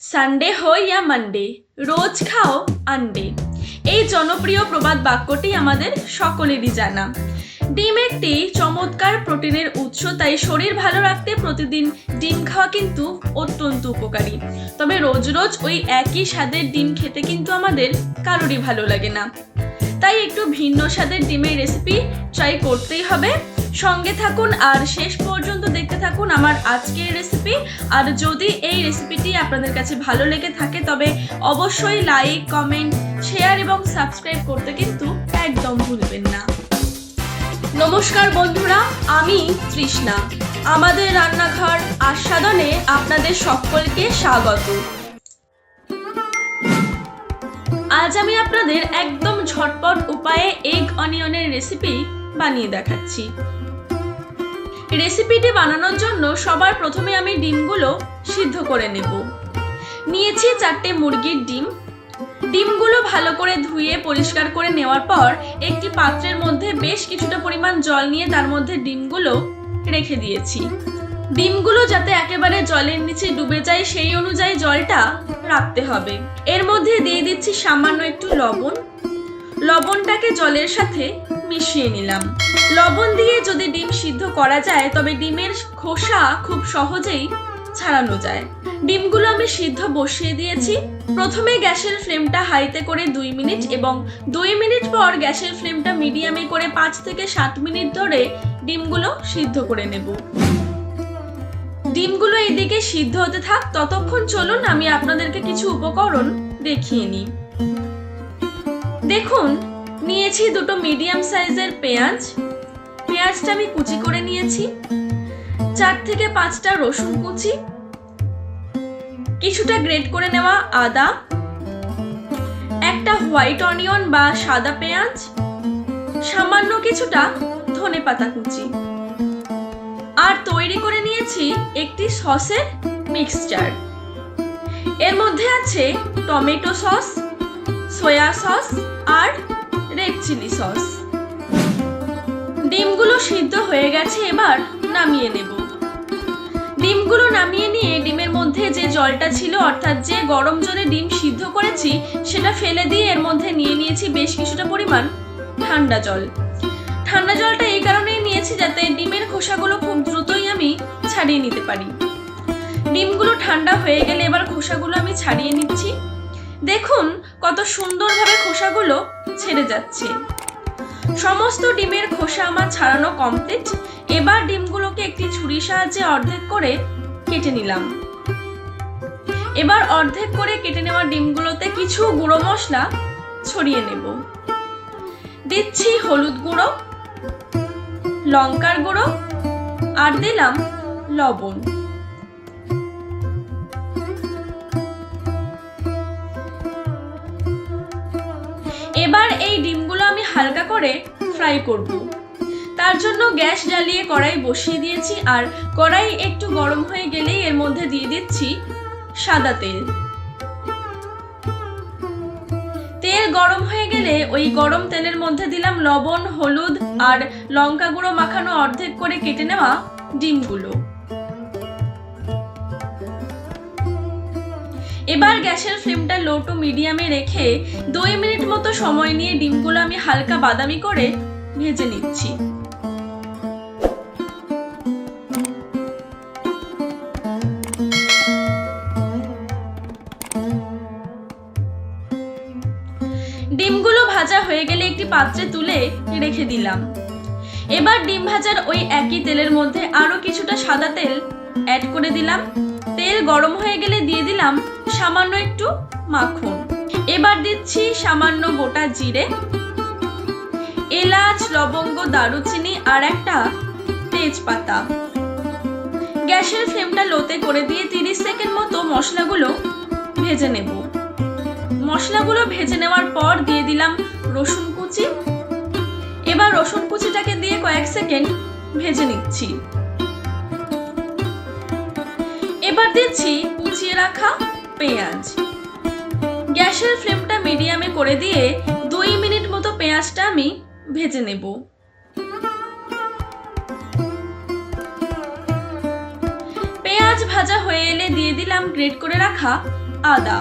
Sunday हो या Monday, রোজ খাও আন্ডে। এই জনপ্রিয় প্রবাদ বাক্যটি আমাদের সকলেরই জানা। ডিম একটি চমৎকার প্রোটিনের উৎস, তাই শরীর ভালো রাখতে প্রতিদিন ডিম খাওয়া কিন্তু অত্যন্ত উপকারী। তবে রোজ রোজ ওই একই স্বাদের ডিম খেতে কিন্তু আমাদের কারোরই ভালো লাগে না। তাই একটু ভিন্ন স্বাদের ডিমের রেসিপি ট্রাই করতেই হবে। সঙ্গে থাকুন আর শেষ পর্যন্ত দেখতে থাকুন আমার আজকের রেসিপি। আর যদি এই রেসিপিটি আপনাদের কাছে ভালো লেগে থাকে তবে অবশ্যই লাইক, কমেন্ট, শেয়ার এবং সাবস্ক্রাইব করতে কিন্তু একদম ভুলবেন না। নমস্কার বন্ধুরা, আমি তৃষ্ণা। আমাদের রান্নাঘর আস্বাদনে আপনাদের সকলকে স্বাগত। আজ আমি আপনাদের একদম ঝটপট উপায়ে এগ অনিয়নের রেসিপি বানিয়ে দেখাচ্ছি। রেসিপিটি বানানোর জন্য সবার প্রথমে আমি ডিমগুলো সিদ্ধ করে নেব। নিয়েছি 4টে মুরগির ডিম। ডিমগুলো ভালো করে ধুয়ে পরিষ্কার করে নেওয়ার পর একটি পাত্রের মধ্যে বেশ কিছুটা পরিমাণ জল নিয়ে তার মধ্যে ডিমগুলো রেখে দিয়েছি। ডিমগুলো যাতে একেবারে জলের নিচে ডুবে যায় সেই অনুযায়ী জলটা রাখতে হবে। এর মধ্যে দিয়ে দিচ্ছি সামান্য একটু লবণ। লবণটাকে জলের সাথে মিশিয়ে নিলাম। লবণ দিয়ে যদি ডিম সিদ্ধ করা যায় তবে ডিমের খোসা খুব সহজেই ছাড়ানো যায়। ডিমগুলো আমি সিদ্ধ বসিয়ে দিয়েছি। প্রথমে গ্যাসের ফ্লেমটা হাইতে করে 2 মিনিট এবং 2 মিনিট পর গ্যাসের ফ্লেমটা মিডিয়ামে করে 5 থেকে 7 মিনিট ধরে ডিমগুলো সিদ্ধ করে নেব। ডিমগুলো এইদিকে সিদ্ধ হতে থাক, ততক্ষণ চলুন আমি আপনাদেরকে কিছু উপকরণ দেখিয়ে নিই। দেখুন, নিয়েছি 2টো মিডিয়াম সাইজের পেঁয়াজ। পেঁয়াজটা আমি কুচি করে নিয়েছি। 4 থেকে 5টা রসুন কুচি, কিছুটা গ্রেট করে নেওয়া আদা, একটা হোয়াইট অনিয়ন বা সাদা পেঁয়াজ, সামান্য কিছুটা ধনেপাতা কুচি। আর তৈরি করে নিয়েছি একটি সসের মিক্সচার। এর মধ্যে আছে টমেটো সস, সয়া সস আর রেড চিলি সস। ডিমগুলো সিদ্ধ হয়ে গেছে, এবার নামিয়ে নেব। ডিমগুলো নামিয়ে নিয়ে ডিমের মধ্যে যে জলটা ছিল, অর্থাৎ যে গরম জলে ডিম সিদ্ধ করেছি, সেটা ফেলে দিয়ে এর মধ্যে নিয়ে নিয়েছি বেশ কিছুটা পরিমাণ ঠান্ডা জল। ঠান্ডা জলটা এই কারণেই নিয়েছি যাতে ডিমের খোসাগুলো খুব দ্রুতই আমি ছাড়িয়ে নিতে পারি। ডিমগুলো ঠান্ডা হয়ে গেলে এবার খোসাগুলো আমি ছাড়িয়ে নিচ্ছি। দেখুন কত সুন্দরভাবে খোসাগুলো ছেড়ে যাচ্ছে। সমস্ত ডিমের খোসা আমার ছাড়ানো কমপ্লিট। এবার ডিমগুলোকে একটি ছুরির সাহায্যে অর্ধেক করে কেটে নিলাম। এবার অর্ধেক করে কেটে নেওয়া ডিমগুলোতে কিছু গুঁড়ো মশলা ছড়িয়ে নেব। দিচ্ছি হলুদ গুঁড়ো, লঙ্কার গুঁড়ো আর দিলাম লবণ। এবার এই ডিমগুলো আমি হালকা করে ফ্রাই করব। তার জন্য গ্যাস জ্বালিয়ে কড়াই বসিয়ে দিয়েছি। আর কড়াই একটু গরম হয়ে গেলেই এর মধ্যে দিয়ে দিচ্ছি সাদা তেল। তেল গরম হয়ে গেলে ওই গরম তেলের মধ্যে দিলাম লবণ, হলুদ আর লঙ্কা গুঁড়ো মাখানো অর্ধেক করে কেটে নেওয়া ডিমগুলো। এবার গ্যাসের ফ্লেমটা লো টু মিডিয়ামে রেখে 2 মিনিট মতো সময় নিয়ে ডিমগুলো আমি হালকা বাদামি করে ভেজে নিচ্ছি। ডিমগুলো ভাজা হয়ে গেলে একটি পাত্রে তুলে রেখে দিলাম। এবার ডিম ভাজার ওই একই তেলের মধ্যে আরো কিছুটা সাদা তেল অ্যাড করে দিলাম। তেল গরম হয়ে গেলে দিয়ে দিলাম সামান্য একটু মাখন। এবার দিচ্ছি সামান্য গোটা জিরে, এলাচ, লবঙ্গ, দারুচিনি আর একটা তেজপাতা। গ্যাসের ফ্লেমটা লোতে করে দিয়ে 30 সেকেন্ড মতো মশলাগুলো ভেজে নেব। মশলাগুলো ভেজে নেওয়ার পর দিয়ে দিলাম রসুন কুচি। এবার রসুন কুচিটাকে দিয়ে কয়েক সেকেন্ড ভেজে নিচ্ছি। এবার দিচ্ছি কুচিয়ে রাখা পেঁয়াজ। গ্যাসের ফ্লেমটা মিডিয়ামে করে দিয়ে 2 মিনিট মতো পেঁয়াজটা আমি ভেজে নেব। পেঁয়াজ ভাজা হয়ে এলে দিয়ে দিলাম গ্রেট করে রাখা আদা।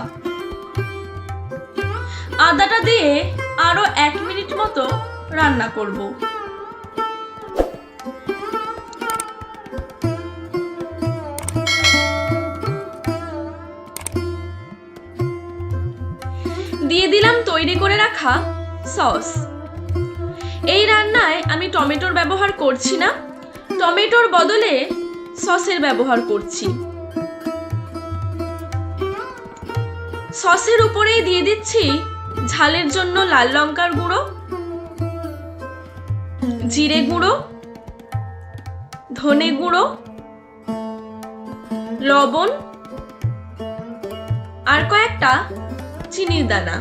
আদাটা দিয়ে আরো 1 মিনিট মতো রান্না করব। দিয়ে দিলাম তৈরি করে রাখা সস। এই রান্নায় আমি টমেটোর ব্যবহার করছি না, টমেটোর বদলে সসের ব্যবহার করছি। সসের উপরেই দিয়ে দিচ্ছি ঝালের জন্য লাল লঙ্কার গুঁড়ো, জিরে গুঁড়ো, ধনে গুঁড়ো, লবণ আর কয়েকটা চিনির দানা।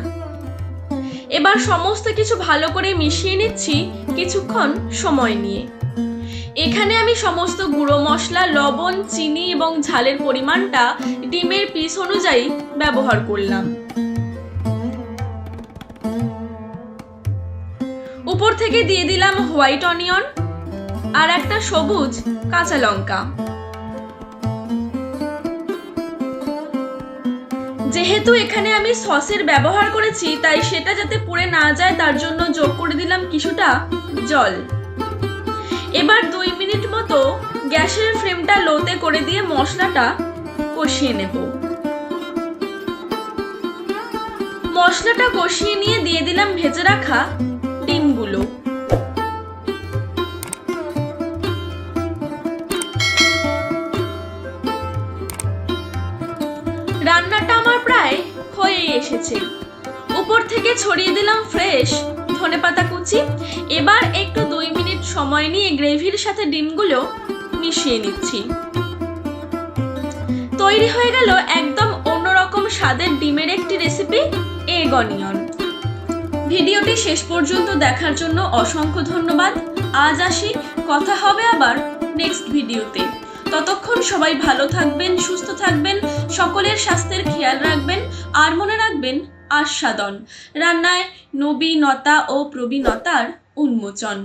এবার সমস্ত কিছু ভালো করে মিশিয়ে নিচ্ছি কিছুক্ষণ সময় নিয়ে। এখানে আমি সমস্ত গুঁড়ো মশলা, লবণ, চিনি এবং ঝালের পরিমাণটা ডিমের পিস অনুযায়ী ব্যবহার করলাম। উপর থেকে দিয়ে দিলাম হোয়াইট অনিয়ন আর একটা সবুজ কাঁচা লঙ্কা। যেহেতু এখানে আমি সসের ব্যবহার করেছি, তাই সেটা যাতে পুড়ে না যায় তার জন্য যোগ করে দিলাম কিছুটা জল। এবার 2 মিনিট মতো গ্যাসের ফ্লেমটা লোতে করে দিয়ে মশলাটা কষিয়ে নেব। মশলাটা কষিয়ে নিয়ে দিয়ে দিলাম ভেজে রাখা ডিমগুলো। রান্নাটা আমার প্রায় হয়ে এসেছে। উপর থেকে ছড়িয়ে দিলাম ফ্রেশ ধনেপাতা কুচি। এবার একটু 2 মিনিট সময় নিয়ে গ্রেভির সাথে ডিমগুলো মিশিয়ে নিচ্ছি। তৈরি হয়ে গেল একদম অন্যরকম স্বাদের ডিমের একটি রেসিপি, এগ অনিয়ন। ভিডিওটি শেষ পর্যন্ত দেখার জন্য অসংখ্য ধন্যবাদ। আজ আসি, কথা হবে আবার নেক্সট ভিডিওতে। ততক্ষণ সবাই ভালো থাকবেন, সুস্থ থাকবেন, সকলের স্বাস্থ্যের খেয়াল রাখবেন আর মনে রাখবেন আস্বাদন রান্নায় নবীনতা ও প্রবীণতার উন্মোচন।